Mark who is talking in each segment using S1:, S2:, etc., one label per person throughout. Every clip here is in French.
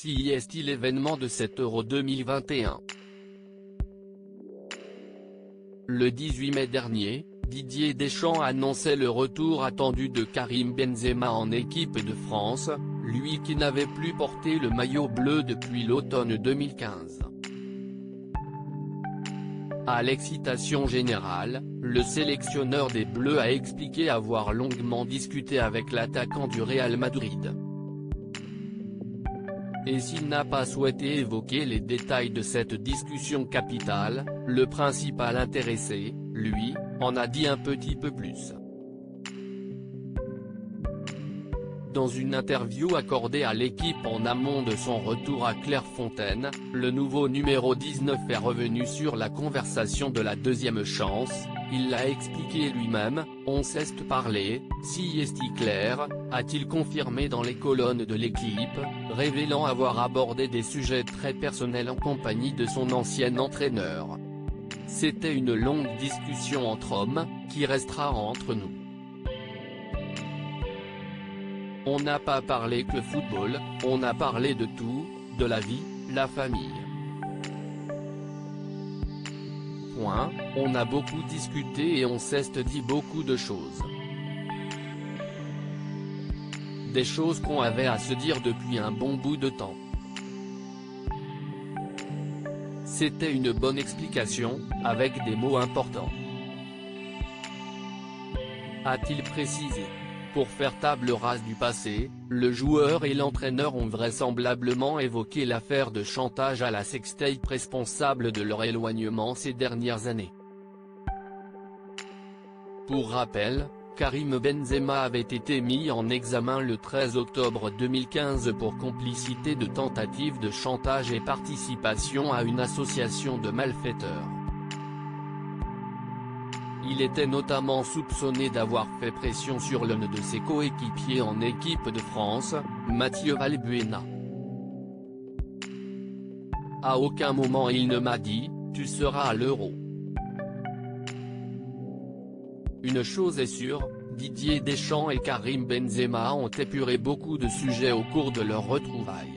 S1: Si est-il l'événement de cet Euro 2021. Le 18 mai dernier, Didier Deschamps annonçait le retour attendu de Karim Benzema en équipe de France, lui qui n'avait plus porté le maillot bleu depuis l'automne 2015. À l'excitation générale, le sélectionneur des Bleus a expliqué avoir longuement discuté avec l'attaquant du Real Madrid. Et s'il n'a pas souhaité évoquer les détails de cette discussion capitale, le principal intéressé, lui, en a dit un petit peu plus. Dans une interview accordée à l'équipe en amont de son retour à Clairefontaine, le nouveau numéro 19 est revenu sur la conversation de la deuxième chance. Il l'a expliqué lui-même, on s'est parlé, si est clair, a-t-il confirmé dans les colonnes de l'équipe, révélant avoir abordé des sujets très personnels en compagnie de son ancien entraîneur. C'était une longue discussion entre hommes, qui restera entre nous. On n'a pas parlé que football, on a parlé de tout, de la vie, la famille. On a beaucoup discuté et on s'est dit beaucoup de choses. Des choses qu'on avait à se dire depuis un bon bout de temps. C'était une bonne explication, avec des mots importants. A-t-il précisé. Pour faire table rase du passé, le joueur et l'entraîneur ont vraisemblablement évoqué l'affaire de chantage à la sextape responsable de leur éloignement ces dernières années. Pour rappel, Karim Benzema avait été mis en examen le 13 octobre 2015 pour complicité de tentative de chantage et participation à une association de malfaiteurs. Il était notamment soupçonné d'avoir fait pression sur l'un de ses coéquipiers en équipe de France, Mathieu Valbuena. À aucun moment il ne m'a dit « tu seras à l'Euro ». Une chose est sûre, Didier Deschamps et Karim Benzema ont épuré beaucoup de sujets au cours de leurs retrouvailles.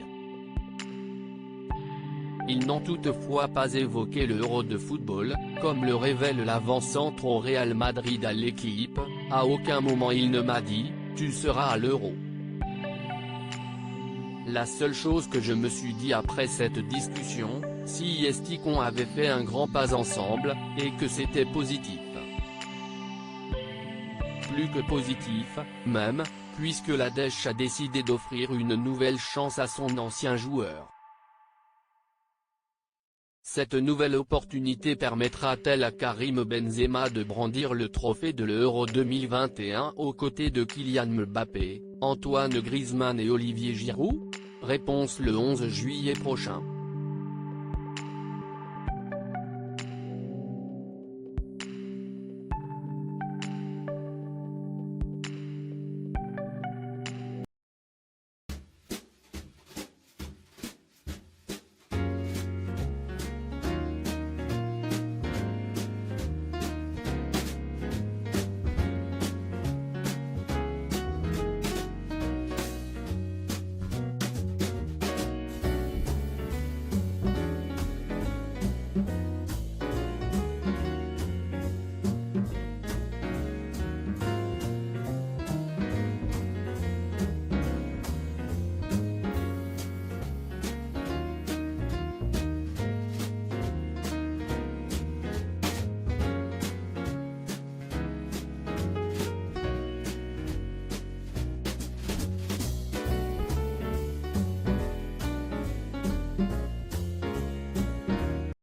S1: Ils n'ont toutefois pas évoqué le Euro de football, comme le révèle l'avant-centre au Real Madrid à l'équipe, à aucun moment il ne m'a dit « tu seras à l'Euro ». La seule chose que je me suis dit après cette discussion, si est qu'on avait fait un grand pas ensemble, et que c'était positif. Plus que positif, même, puisque la Dèche a décidé d'offrir une nouvelle chance à son ancien joueur. Cette nouvelle opportunité permettra-t-elle à Karim Benzema de brandir le trophée de l'Euro 2021 aux côtés de Kylian Mbappé, Antoine Griezmann et Olivier Giroud? Réponse le 11 juillet prochain.